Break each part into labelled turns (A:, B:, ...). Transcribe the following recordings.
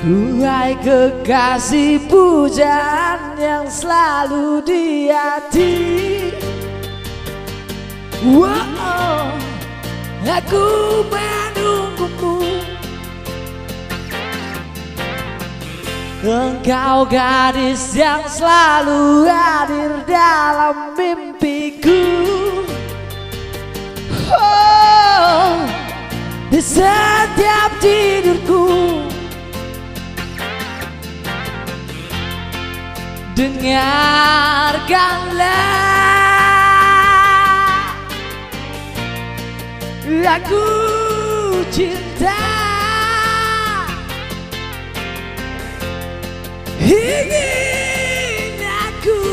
A: Duhai kekasih pujaan yang selalu di hati. Wow, aku menunggumu. Engkau gadis yang selalu hadir dalam mimpiku. Oh, di setiap tidurku. Dengarkanlah, aku cinta, ingin aku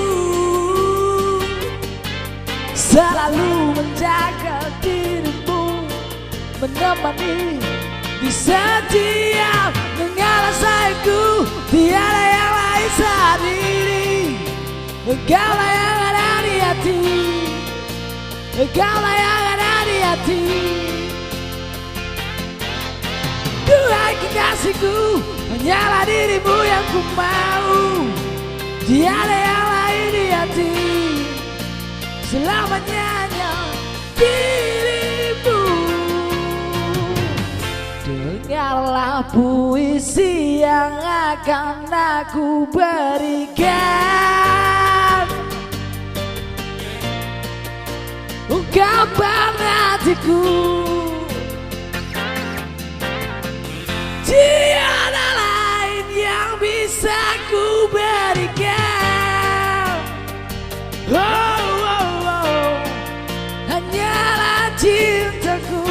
A: selalu menjaga dirimu, menemani di setiap segala sayangku. Tiada yang lain saat ini. Engkaulah yang ada di hati, engkaulah yang ada di hati. Duhai kekasihku, hanyalah dirimu yang ku mau. Tiada yang lain di hati, selamanya hanya dirimu. Dengarlah puisi yang akan aku berikan, ungkapan hatiku. Tiada lain yang bisa ku berikan. Oh, oh, oh. Hanyalah cintaku.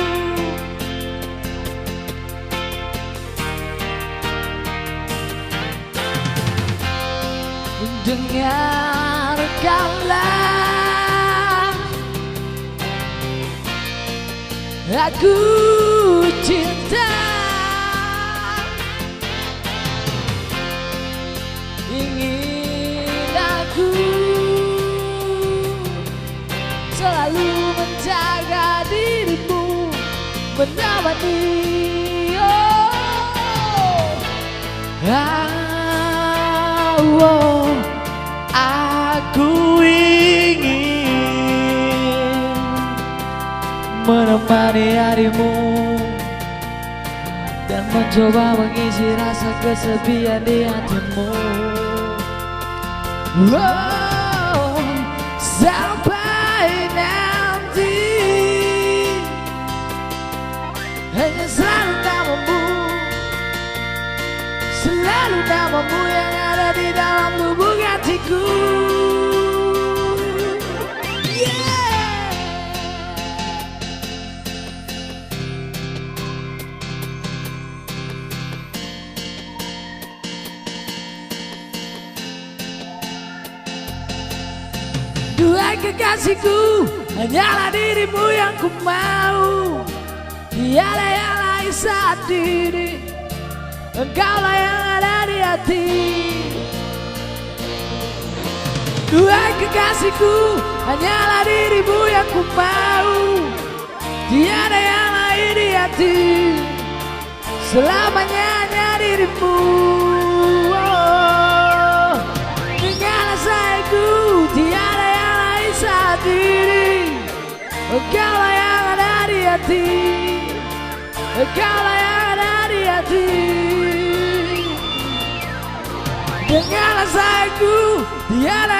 A: Dengarkanlah, aku cinta, ingin aku selalu menjaga dirimu, menemani. Oh, aku ingin menemani harimu dan mencoba mengisi rasa kesepian di hatimu. Oh, sampai nanti hanya selalu namamu, selalu namamu yang ada di dalam lubuk hatiku. Duhai kekasihku, hanyalah dirimu yang ku mau. Tiada yang lain saat ini, engkaulah yang ada di hati. Duhai kekasihku, hanyalah dirimu yang ku mau. Tiada yang lain di hati, selamanya hanya dirimu. Oh, dengarlah sayangku, tiada yang lain saat ini. Engkaulah yang ada di hati, engkaulah yang ada di hati. Dengarlah sayangku, tiada